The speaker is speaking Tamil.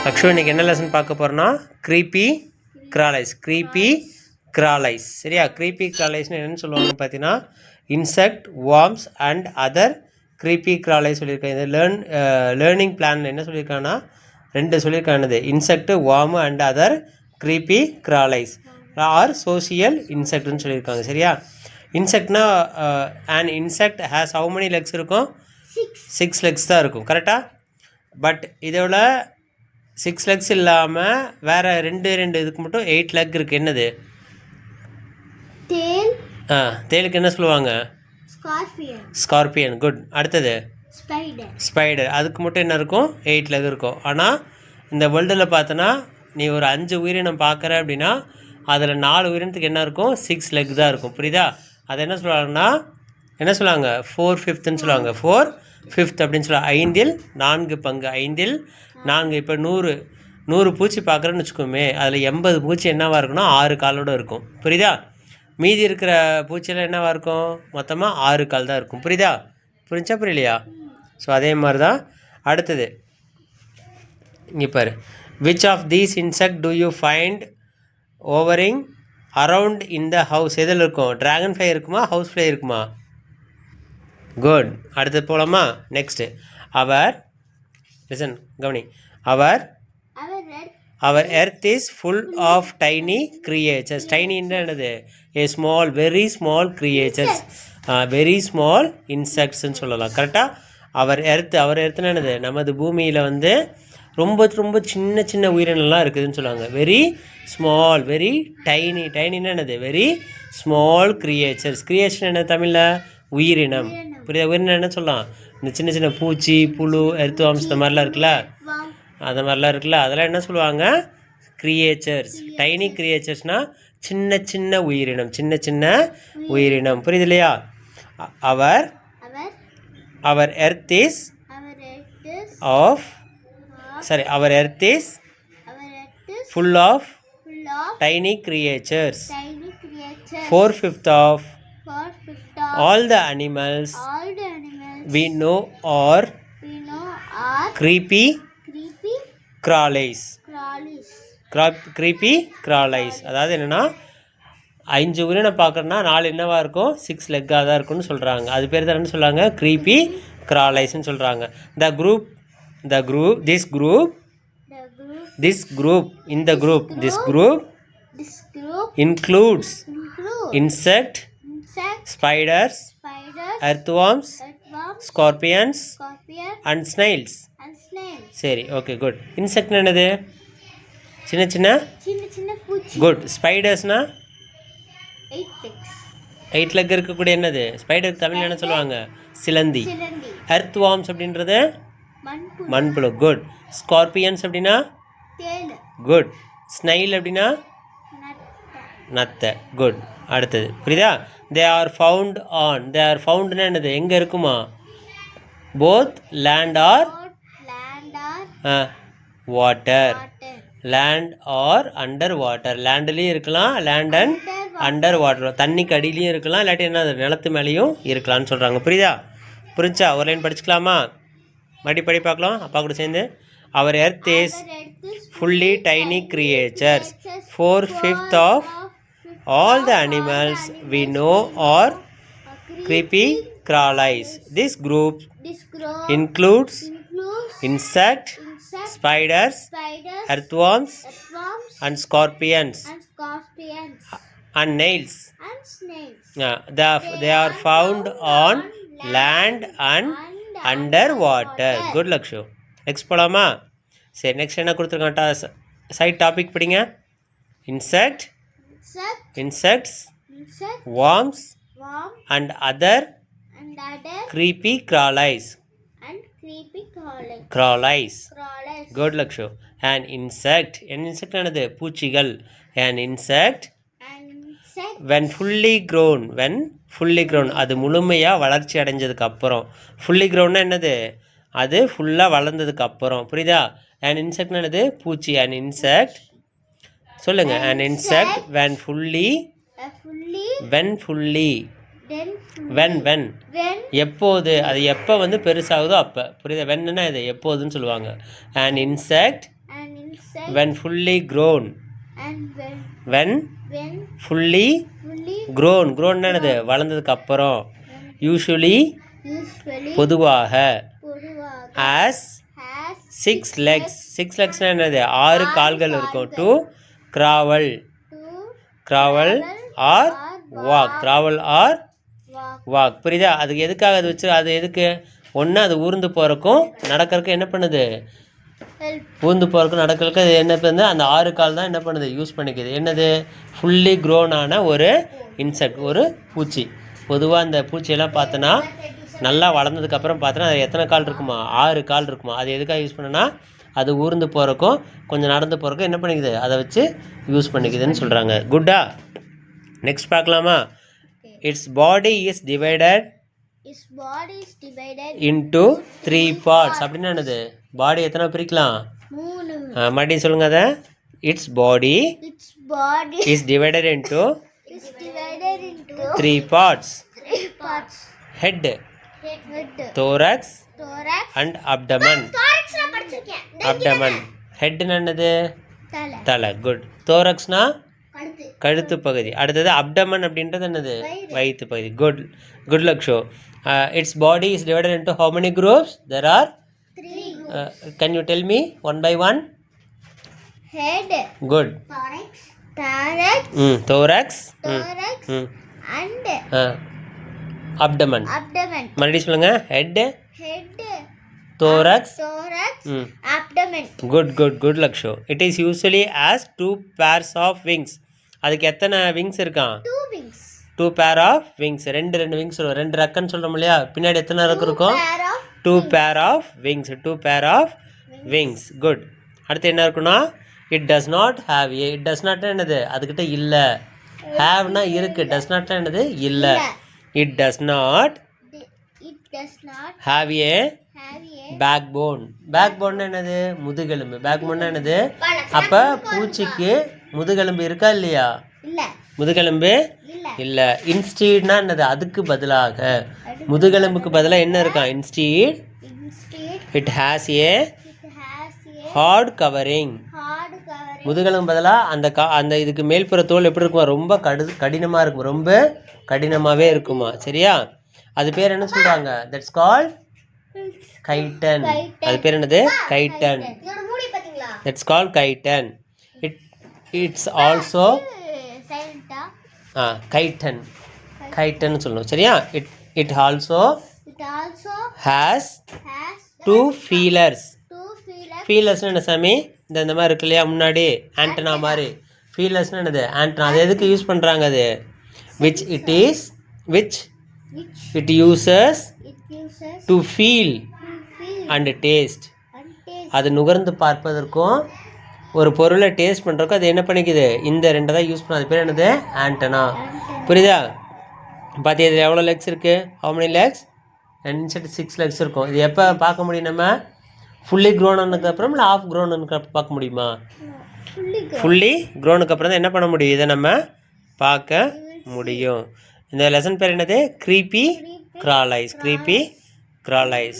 ஆக்சுவலி இன்றைக்கி என்ன லெசன் பார்க்க போகிறோன்னா க்ரீப்பி கிராலைஸ் சரியா. க்ரீப்பி கிராலைஸ்னு என்னென்னு சொல்லுவாங்கன்னு பார்த்தீங்கன்னா insect worms and other creepy crawlies சொல்லியிருக்கேன். இது லேர்னிங் பிளான் என்ன சொல்லியிருக்காங்கன்னா 2 சொல்லியிருக்கானது insect worm and other creepy crawlies are social இன்செக்ட்னு சொல்லியிருக்காங்க சரியா. இன்செக்ட்னா and insect has how many legs இருக்கும்? 6 லெக்ஸ் தான் இருக்கும் கரெக்டாக. பட் இதோட 6 லெக்ஸ் இல்லாமல் வேறு 2 இதுக்கு மட்டும் 8 லெக் இருக்குது. என்னது? தேலுக்கு என்ன சொல்லுவாங்க? ஸ்கார்பியன். குட். அடுத்தது ஸ்பைடர். அதுக்கு மட்டும் என்ன இருக்கும்? 8 லெக் இருக்கும். ஆனால் இந்த வேர்ல்டில் பார்த்தோன்னா நீ ஒரு 5 உயிரினம் பார்க்குற அப்படின்னா அதில் 4 உயிரினத்துக்கு என்ன இருக்கும்? 6 லெக் தான் இருக்கும். புரியுதா? அதை என்ன சொல்லுவாங்கன்னா என்ன சொல்லுவாங்க? 4/5ன்னு சொல்லுவாங்க. 4/5 அப்படின்னு சொல்லுவாங்க. 5இல் 4 பங்கு. 5இல் 4. இப்போ 100 பூச்சி பார்க்குறேன்னு வச்சுக்கோமே, அதில் 80 பூச்சி என்னவாக இருக்குன்னா 6 காலோடு இருக்கும். புரியுதா? மீதி இருக்கிற பூச்சியெல்லாம் என்னவாக இருக்கும்? மொத்தமாக 6 கால் தான் இருக்கும். புரியுதா? புரிஞ்சா புரியலையா? ஸோ அதே மாதிரி தான் அடுத்தது இங்கே பாரு. Which of these insect do you find hovering around in the house? எதில் இருக்கும்? ட்ராகன் ஃப்ளை இருக்குமா? ஹவுஸ் ஃப்ளை இருக்குமா? குட். அடுத்து போகலாமா? நெக்ஸ்ட்டு லிசன் கவனி. Our earth is full of tiny creatures. டைனின்னா என்னது? Small, very small creatures, very small இன்செக்ட்ஸ்ன்னு சொல்லலாம் கரெக்டாக. அவர் எர்த்துன்னு என்னது? நமது பூமியில் வந்து ரொம்ப ரொம்ப சின்ன உயிரினம்லாம் இருக்குதுன்னு சொல்லுவாங்க. வெரி ஸ்மால், வெரி டைனின்னா என்னது? Very small creatures. கிரியேஷன் என்ன தமிழில்? உயிரினம். புரியுதா? உயிரினம் என்ன சொல்லலாம்? இந்த சின்ன பூச்சி, புழு, எர்த் வார்ம்ஸ் இந்த மாதிரிலாம் இருக்குல்ல, அது மாதிரிலாம் இருக்குல்ல, அதெல்லாம் என்ன சொல்லுவாங்க? கிரியேச்சர்ஸ். டைனி கிரியேச்சர்ஸ்னால் சின்ன உயிரினம், சின்ன உயிரினம். புரியுது இல்லையா? Our earth is full of tiny creatures. 4/5 of all the animals we know are creepy crawlies. அதாவது என்னென்னா 5 உயிரினம் பார்க்குறோன்னா 4 என்னவாக இருக்கும்? 6 லெக்காக தான் இருக்கும்னு சொல்கிறாங்க. அது பேர் தான் என்ன சொல்கிறாங்க? க்ரீப்பி கிராலைஸ்ன்னு சொல்கிறாங்க. This group includes insect, spiders, earthworms, scorpions and snails. சரி, ஓகே, குட். இன்செக்ட்னா என்னது? சின்ன பூச்சி. குட். ஸ்பைடர்ஸ்னா 8 லெக் இருக்கக்கூடிய என்னது? ஸ்பைடருக்கு தமிழ் என்ன சொல்லுவாங்க? சிலந்தி. எர்த் வார்ம்ஸ் அப்படின்றது மண்புழு. குட். ஸ்கார்பியன்ஸ் அப்படின்னா குட். ஸ்னைல் அப்படின்னா நத்தை. குட். அடுத்தது புரியுதா? தே ஆர் ஃபவுண்ட்னா என்னது? எங்கே இருக்குமா? Both land or water. Land or under water. லேண்ட்லேயும் இருக்கலாம், லேண்ட் அண்ட் அண்டர் வாட்டர். தண்ணிக்கு அடியிலையும் இருக்கலாம், இல்லாட்டி என்ன நிலத்து மேலேயும் இருக்கலாம்னு சொல்கிறாங்க. புரியுதா? புரிஞ்சா? ஒரு லைன் படிச்சுக்கலாமா? படி பார்க்கலாம் அப்பா கூட சேர்ந்து. Our earth is fully tiny creatures. 4/5 of all the animals we know are creepy crawlies. This group includes insect, spiders, earthworms and scorpions and snails. They are found on land and under water. Good Lakshu. Next போகலாமா? சரி, நெக்ஸ்ட் என்ன கொடுத்துருக்காட்டா? சைட் டாபிக் படிங்க. Insects, worms and other creepy crawlies. Good Lakshu. an insect என்னது? பூச்சிகள். an insect when fully grown அது முழுமையாக வளர்ச்சி அடைஞ்சதுக்கு அப்புறம். fully grownனா என்னது? அது ஃபுல்லாக வளர்ந்ததுக்கு அப்புறம். புரியுதா? an insectனா என்னது? பூச்சி. an insect சொல்லுங்க. an insect when fully எப்போது? அது எப்போ வந்து பெருசாகுதோ அப்போ. புரியுதா? வென்னா இது எப்போதுன்னு சொல்லுவாங்க. an insect when fully grown. And when fully grown. grown என்னது வளர்ந்ததுக்கு அப்புறம். usually பொதுவாக. has 6 legs. 6 legs என்னது 6 கால்கள் இருக்கும். to crawl or walk. புரியுதா? அதுக்கு எதுக்காக அது வச்சு, அது எதுக்கு ஒன்று அது ஊர்ந்து போகிறக்கும் நடக்கிறதுக்கு என்ன பண்ணுது, ஊர்ந்து போகிறக்கும் நடக்கிறதுக்கு அது என்ன பண்ணுது, அந்த 6 கால் தான் என்ன பண்ணுது, யூஸ் பண்ணிக்குது. என்னது, ஃபுல்லி க்ரோன் ஆன ஒரு இன்செக்ட், ஒரு பூச்சி. பொதுவாக அந்த பூச்சியெல்லாம் பார்த்தோன்னா நல்லா வளர்ந்ததுக்கப்புறம் பார்த்தோன்னா அது எத்தனை கால் இருக்குமா, 6 கால் இருக்குமா. அது எதுக்காக யூஸ் பண்ணுன்னா, அது ஊர்ந்து போகிறக்கும் கொஞ்சம் நடந்து போகிறக்கும் என்ன பண்ணிக்குது, அதை வச்சு யூஸ் பண்ணிக்குதுன்னு சொல்கிறாங்க. குட்டா? நெக்ஸ்ட் பார்க்கலாமா? Its body is divided into 3 parts. அப்படின்னா என்னது, பாடி எத்தனை பிரிக்கலாம், 3. மறுபடியும் சொல்லுங்க அதை. Its body is divided into 3 parts. Head, thorax and abdomen. Head என்னது, தலை. குட். thoraxனா கழுத்து பகுதி. அடுத்தது அப்டமன் அப்படின்றது என்னது, வயிற்று பகுதி. குட் லக்ஷோ. Its body is divided into how many groups? There are 3. Can you tell me one by one? Head, good. Thorax and abdomen. மறுபடியும் சொல்லுங்க. head, thorax, abdomen. good லக்ஷோ. it is usually has 2 pairs of wings. அதுக்கு எத்தனை விங்ஸ் இருக்கான், 2 pair of wings. ரெண்டு விங்ஸ் சொல்லுவோம், 2 ரெக்கன்னு சொல்கிறோம் இல்லையா, பின்னாடி எத்தனை ரெக்கு இருக்கும், 2 pair of wings. 2 pair of wings. Good. அடுத்து என்ன இருக்குன்னா, it does not have a. it does not என்னது, அதுக்கிட்ட இல்லை. haveனா இருக்கு, does not என்னது, இல்லை. it does not have a backbone. backbone என்னது, முதுகெலும்பு. backbone என்னது, அப்போ பூச்சிக்கு முதுகெலும்பு இருக்கா இல்லையா, முதுகெலும்பு இல்லை. இன்ஸ்டீட்னா என்னது, அதுக்கு பதிலாக, முதுகெலும்புக்கு பதிலாக என்ன இருக்கான், instead it has a hard covering. முதுகெலும்பு பதிலாக அந்த இதுக்கு மேல்புற தோல் எப்படி இருக்குமா, ரொம்ப கடினமாக இருக்கும், ரொம்ப கடினமாகவே இருக்குமா. சரியா? அது பேர் என்ன சொல்கிறாங்க, தட்ஸ் கால்ட் chitin. அது பேர் என்னது, chitin. That's called chitin. It's also chitin சொல்லணும். சரியா? it also has 2 feelers. feelers என்ன சாமி, இந்த மாதிரி இருக்கு இல்லையா முன்னாடி ஆண்டனா மாதிரி. feelers என்னது, ஆண்டனா. அது எதுக்கு யூஸ் பண்ணுறாங்க, அது which it uses to feel and taste. அது நுகர்ந்து பார்ப்பதற்கும் ஒரு பொருளை டேஸ்ட் பண்ணுறதுக்கும் அது என்ன பண்ணிக்குது, இந்த 2 தான் யூஸ் பண்ண. அது பேர் என்னது, ஆண்டனா. புரியுதா? பார்த்தியா இது எவ்வளோ லெக்ஸ் இருக்குது, how many legs? 6 legs இருக்கும். இது எப்போ பார்க்க முடியும் நம்ம, ஃபுல்லி க்ரோனுக்கு அப்புறம் இல்லை ஆஃப் க்ரோனுக்கு பார்க்க முடியுமா? ஃபுல்லி க்ரோனுக்கு அப்புறம் தான் என்ன பண்ண முடியும், இதை நம்ம பார்க்க முடியும். இந்த லெசன் பேர் என்னது, creepy crawl eyes.